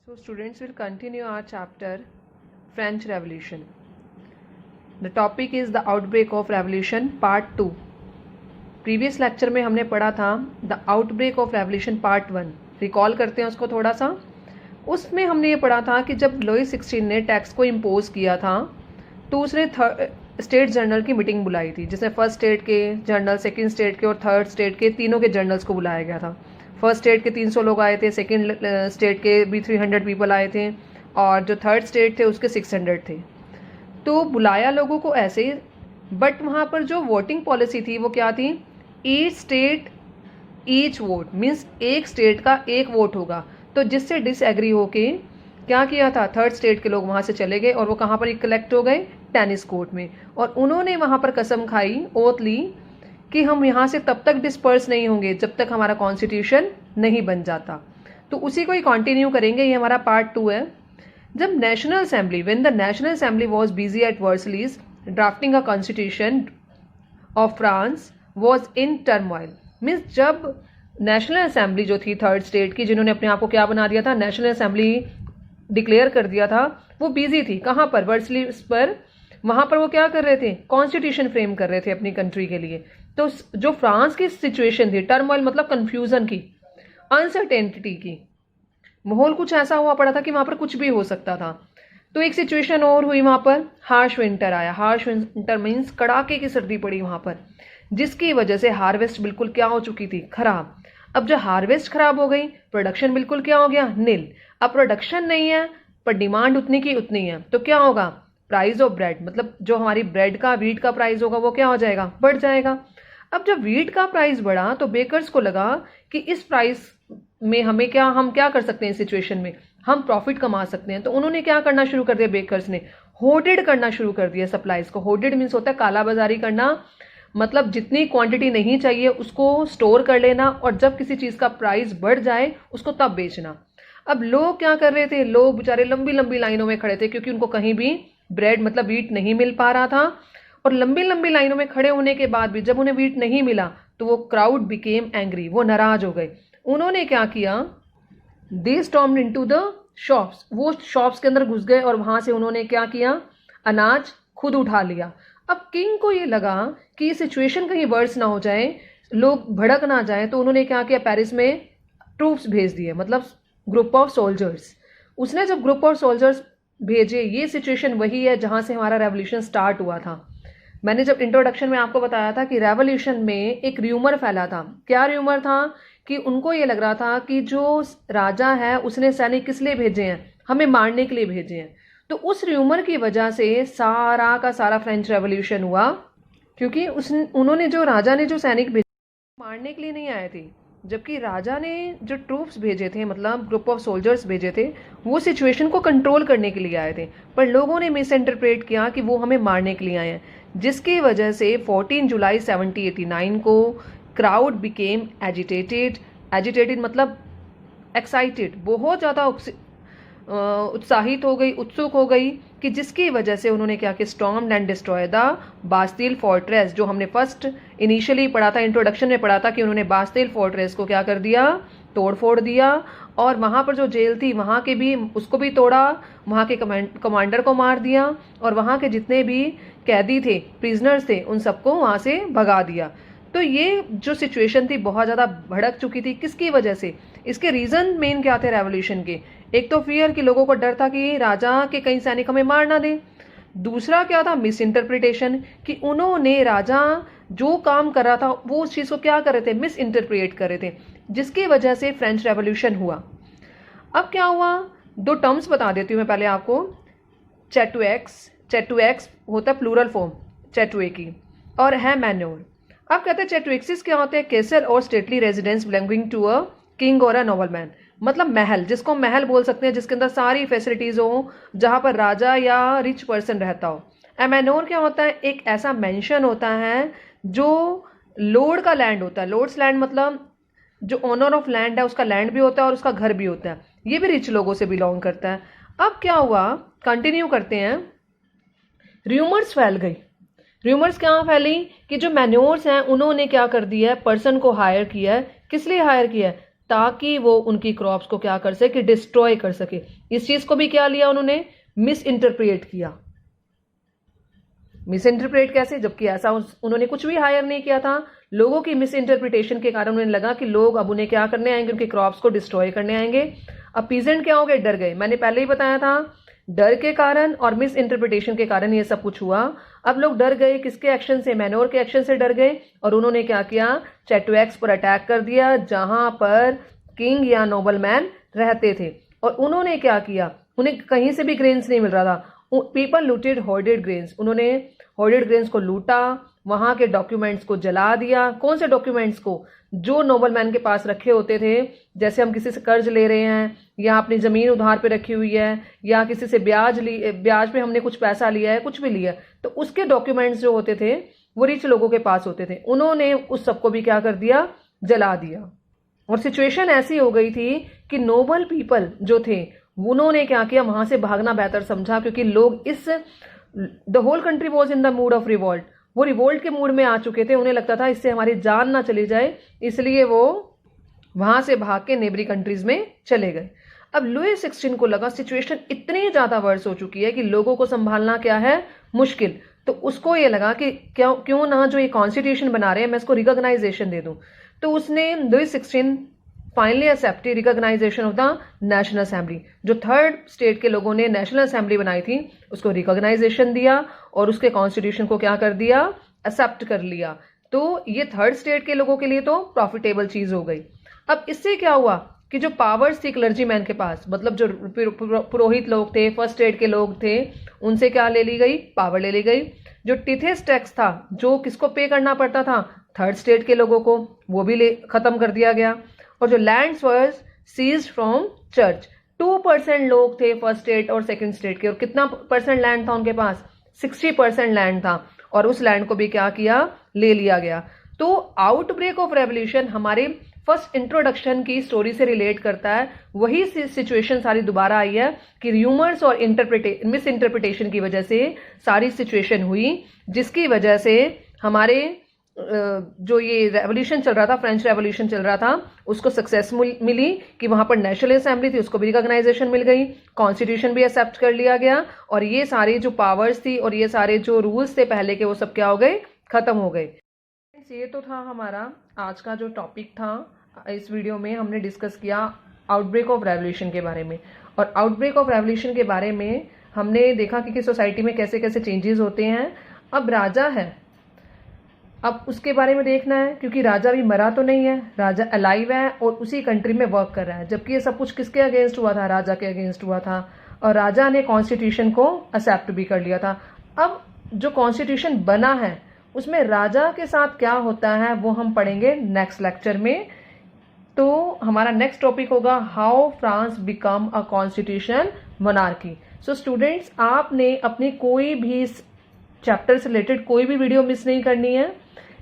So students will continue our chapter French Revolution. The topic is the outbreak of revolution part 2. Previous lecture में हमने पढ़ा था the outbreak of revolution part 1. Recall करते हैं उसको थोड़ा सा. उसमें हमने ये पढ़ा था कि जब लुई 16 ने टैक्स को इम्पोज किया था तो उसने स्टेट जनरल की मीटिंग बुलाई थी, जिसमें फर्स्ट स्टेट के जनरल, सेकंड स्टेट के और थर्ड स्टेट के तीनों के जनरल्स को बुलाया गया था. फर्स्ट स्टेट के 300 लोग आए थे, सेकंड स्टेट के भी 300 पीपल आए थे और जो थर्ड स्टेट थे उसके 600 थे. तो बुलाया लोगों को ऐसे, बट वहाँ पर जो वोटिंग पॉलिसी थी वो क्या थी? Each state each vote, means एक स्टेट का एक वोट होगा. तो जिससे डिसएग्री होके क्या किया था, थर्ड स्टेट के लोग वहाँ से चले गए और वो कहाँ पर कलेक्ट हो गए? टेनिस कोर्ट में. और उन्होंने वहाँ पर कसम खाई, ओथ ली कि हम यहाँ से तब तक डिस्पर्स नहीं होंगे जब तक हमारा कॉन्स्टिट्यूशन नहीं बन जाता. तो उसी को ही कंटिन्यू करेंगे, ये हमारा पार्ट 2 है. जब national assembly, when the national assembly was busy at Versailles drafting a constitution of France was in turmoil, means जब नेशनल असेंबली जो थी थर्ड स्टेट की, जिन्होंने अपने आप को क्या बना दिया था, नेशनल असेंबली डिक्लेयर कर दिया था, वो बिजी थी. कहाँ पर? वर्सलीज पर. वहाँ पर वो क्या कर रहे थे? कॉन्स्टिट्यूशन फ्रेम कर रहे थे अपनी कंट्री के लिए. तो जो फ्रांस की सिचुएशन थी, टर्मोइल मतलब कंफ्यूजन की, अनसर्टेनिटी की, माहौल कुछ ऐसा हुआ पड़ा था कि वहाँ पर कुछ भी हो सकता था. तो एक सिचुएशन और हुई वहाँ पर, हार्श विंटर आया. हार्श विंटर मीन्स कड़ाके की सर्दी पड़ी वहाँ पर, जिसकी वजह से हार्वेस्ट बिल्कुल क्या हो चुकी थी? खराब. अब जब हार्वेस्ट खराब हो गई, प्रोडक्शन बिल्कुल क्या हो गया? नील. अब प्रोडक्शन नहीं है पर डिमांड उतनी की उतनी है, तो क्या होगा? प्राइस ऑफ ब्रेड, मतलब जो हमारी ब्रेड का, व्हीट का प्राइस होगा वो क्या हो जाएगा? बढ़ जाएगा. अब जब व्हीट का प्राइस बढ़ा तो बेकर्स को लगा कि इस प्राइस में हम क्या कर सकते हैं, इस सिचुएशन में हम प्रॉफिट कमा सकते हैं. तो उन्होंने क्या करना शुरू कर दिया? बेकर्स ने होर्डेड करना शुरू कर दिया सप्लाईज को. होर्डेड मीन्स होता है काला बाजारी करना, मतलब जितनी क्वांटिटी नहीं चाहिए उसको स्टोर कर लेना और जब किसी चीज़ का प्राइस बढ़ जाए उसको तब बेचना. अब लोग क्या कर रहे थे? लोग बेचारे लंबी लंबी लाइनों में खड़े थे, क्योंकि उनको कहीं भी ब्रेड मतलब व्हीट नहीं मिल पा रहा था. और लंबी लंबी लाइनों में खड़े होने के बाद भी जब उन्हें व्हीट नहीं मिला तो वो क्राउड बिकेम एंग्री, वो नाराज हो गए. उन्होंने क्या किया? दे स्टॉर्म्ड इनटू द शॉप्स, वो शॉप्स के अंदर घुस गए और वहां से उन्होंने क्या किया? अनाज खुद उठा लिया. अब किंग को ये लगा कि ये सिचुएशन कहीं वर्स ना हो जाए, लोग भड़क ना जाए, तो उन्होंने क्या किया? पेरिस में ट्रूप्स भेज दिए, मतलब ग्रुप ऑफ सोल्जर्स. उसने जब ग्रुप ऑफ सोल्जर्स भेजे, ये सिचुएशन वही है जहां से हमारा रेवोल्यूशन स्टार्ट हुआ था. मैंने जब इंट्रोडक्शन में आपको बताया था कि रेवोल्यूशन में एक र्यूमर फैला था. क्या र्यूमर था? कि उनको ये लग रहा था कि जो राजा है उसने सैनिक किस लिए भेजे हैं? हमें मारने के लिए भेजे हैं. तो उस र्यूमर की वजह से सारा का सारा फ्रेंच रेवोल्यूशन हुआ, क्योंकि उन्होंने जो राजा ने जो सैनिक भेजे मारने के लिए नहीं आए थे, जबकि राजा ने जो ट्रूप्स भेजे थे, मतलब ग्रुप ऑफ सोल्जर्स भेजे थे, वो सिचुएशन को कंट्रोल करने के लिए आए थे. पर लोगों ने मिस इंटरप्रेट किया कि वो हमें मारने के लिए आए हैं, जिसकी वजह से 14 जुलाई 1789 को क्राउड बिकेम एजिटेटेड. एजिटेटेड मतलब एक्साइटेड, बहुत ज़्यादा उत्साहित हो गई, उत्सुक हो गई, कि जिसकी वजह से उन्होंने क्या किया? Stormed and destroy the Bastille fortress. जो हमने फर्स्ट इनिशियली पढ़ा था, इंट्रोडक्शन में पढ़ा था कि उन्होंने बास्तिल फोर्ट्रेस को क्या कर दिया? तोड़ फोड़ दिया. और वहाँ पर जो जेल थी वहाँ के भी, उसको भी तोड़ा, वहाँ के कमांडर को मार दिया और वहाँ के जितने भी कैदी थे, प्रिजनर्स थे, उन सबको वहाँ से भगा दिया. तो ये जो सिचुएशन थी बहुत ज़्यादा भड़क चुकी थी. किसकी वजह से? इसके रीज़न मेन क्या थे रेवोल्यूशन के? एक तो फियर, कि लोगों को डर था कि राजा के कई सैनिक हमें मार ना दे. दूसरा क्या था? मिस इंटरप्रिटेशन, कि उन्होंने राजा जो काम कर रहा था वो उस चीज़ को क्या कर रहे थे? मिस इंटरप्रेट कर रहे थे, जिसकी वजह से फ्रेंच रेवोल्यूशन हुआ. अब क्या हुआ? दो टर्म्स बता देती हूँ मैं पहले आपको. चैटुएक्स, चैटुएक्स होता है प्लूरल फॉर्म चैटुए की, और है मैन्योर. अब कहते हैं चैटुएक्सिस क्या होते हैं? केसल और stately residence belonging to a king और अ नोबलमैन, मतलब महल, जिसको महल बोल सकते हैं, जिसके अंदर सारी फैसिलिटीज हो, जहां पर राजा या रिच पर्सन रहता हो. एमेनोर क्या होता है? एक ऐसा मेंशन होता है जो लॉर्ड का लैंड होता है. लॉर्ड्स लैंड मतलब जो ओनर ऑफ लैंड है उसका लैंड भी होता है और उसका घर भी होता है. ये भी रिच लोगों से बिलोंग करता है. अब क्या हुआ? कंटिन्यू करते हैं. र्यूमर्स फैल गई. र्यूमर्स क्या फैली? कि जो मैन्योर्स हैं उन्होंने क्या कर दिया है? पर्सन को हायर किया है. किस लिए हायर किया है? ताकि वो उनकी क्रॉप्स को क्या कर सके, डिस्ट्रॉय कर सके। इस चीज को भी क्या लिया उन्होंने, मिस इंटरप्रेट किया। मिस इंटरप्रेट कैसे, जबकि ऐसा उन्होंने कुछ भी हायर नहीं किया था। लोगों की मिस इंटरप्रिटेशन के कारण उन्हें लगा कि लोग अब उन्हें क्या करने आएंगे, उनके क्रॉप्स को डिस्ट्रॉय करने आएंगे। अब पीजेंट क्या हो गए, डर गए। मैंने पहले ही बताया था, डर के कारण और मिस इंटरप्रिटेशन के कारण ये सब कुछ हुआ। अब लोग डर गए, किसके एक्शन से, मैनोर के एक्शन से डर गए, और उन्होंने क्या किया, चैटुएक्स पर अटैक कर दिया, जहां पर किंग या नोबलमैन रहते थे। और उन्होंने क्या किया, उन्हें कहीं से भी ग्रेन्स नहीं मिल रहा था। पीपल लूटेड होर्डेड ग्रेन्स, उन्होंने होर्डेड ग्रेन्स को लूटा, वहां के डॉक्यूमेंट्स को जला दिया। कौन से डॉक्यूमेंट्स को, जो नोबलमैन के पास रखे होते थे। जैसे हम किसी से कर्ज ले रहे हैं, या अपनी जमीन उधार पे रखी हुई है, या किसी से ब्याज पे हमने कुछ पैसा लिया है, कुछ भी लिया, तो उसके डॉक्यूमेंट्स जो होते थे वो रिच लोगों के पास होते थे। उन्होंने उस सबको भी क्या कर दिया, जला दिया। और सिचुएशन ऐसी हो गई थी कि नोबल पीपल जो थे उन्होंने क्या किया, वहां से भागना बेहतर समझा, क्योंकि लोग the whole country was in the mood of revolt, वो रिवोल्ट के मूड में आ चुके थे। उन्हें लगता था इससे हमारी जान ना चली जाए, इसलिए वो वहां से भाग के नेबरी कंट्रीज में चले गए। अब लुई 16 को लगा सिचुएशन इतनी ज्यादा वर्स हो चुकी है कि लोगों को संभालना क्या है, मुश्किल। तो उसको ये लगा कि क्यों ना जो ये कॉन्स्टिट्यूशन बना रहे हैं मैं इसको रिकॉग्नाइजेशन दे दूं। तो उसने Louis 16 finally accepted recognition of the national assembly. जो थर्ड स्टेट के लोगों ने नेशनल असेंबली बनाई थी उसको रिकॉग्नाइजेशन दिया और उसके कॉन्स्टिट्यूशन को क्या कर दिया, एक्सेप्ट कर लिया। तो ये थर्ड स्टेट के लोगों के लिए तो प्रॉफिटेबल चीज हो गई। अब इससे क्या हुआ कि जो पावर्स थी क्लर्जी मैन के पास, मतलब जो पुरोहित लोग थे, फर्स्ट स्टेट के लोग थे, उनसे क्या ले ली गई, पावर ले ली गई। जो टिथेस टैक्स था, जो किसको पे करना पड़ता था, थर्ड स्टेट के लोगों को, वो भी खत्म कर दिया गया। और जो lands was seized from church, 2% लोग थे फर्स्ट स्टेट और सेकंड स्टेट के, और कितना परसेंट लैंड था उनके पास, 60% लैंड था, और उस लैंड को भी क्या किया, ले लिया गया। तो आउटब्रेक ऑफ रेवोल्यूशन हमारे फर्स्ट इंट्रोडक्शन की स्टोरी से रिलेट करता है। वही सिचुएशन सारी दोबारा आई है कि र्यूमर्स और मिस इंटरप्रिटेशन की वजह से सारी सिचुएशन हुई, जिसकी वजह से हमारे जो ये रेवोल्यूशन चल रहा था, फ्रेंच रेवोल्यूशन चल रहा था, उसको सक्सेस मिली कि वहां पर नेशनल असेंबली थी उसको भी रिकॉग्नाइजेशन मिल गई, कॉन्स्टिट्यूशन भी एक्सेप्ट कर लिया गया, और ये सारी जो पावर्स थी और ये सारे जो रूल्स थे पहले के, वो सब क्या हो गए, खत्म हो गए। ये तो था हमारा आज का जो टॉपिक था। इस वीडियो में हमने डिस्कस किया आउटब्रेक ऑफ रेवोल्यूशन के बारे में, और आउटब्रेक ऑफ रेवोल्यूशन के बारे में हमने देखा कि सोसाइटी में कैसे कैसे चेंजेस होते हैं। अब राजा है, अब उसके बारे में देखना है, क्योंकि राजा भी मरा तो नहीं है, राजा अलाइव है और उसी कंट्री में वर्क कर रहा है। जबकि ये सब कुछ किसके अगेंस्ट हुआ था, राजा के अगेंस्ट हुआ था, और राजा ने कॉन्स्टिट्यूशन को एक्सेप्ट भी कर लिया था। अब जो कॉन्स्टिट्यूशन बना है उसमें राजा के साथ क्या होता है वो हम पढ़ेंगे नेक्स्ट लेक्चर में। तो हमारा नेक्स्ट टॉपिक होगा how France become a constitution monarchy. So students, आपने अपनी कोई भी चैप्टर से रिलेटेड कोई भी वीडियो मिस नहीं करनी है।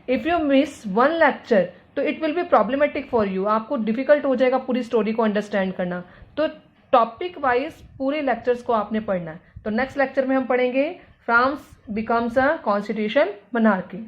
If you miss one lecture तो it will be problematic for you, आपको डिफिकल्ट हो जाएगा पूरी स्टोरी को अंडरस्टैंड करना। तो टॉपिक वाइज पूरे लेक्चर्स को आपने पढ़ना है। तो नेक्स्ट लेक्चर में हम पढ़ेंगे France becomes a constitution monarchy.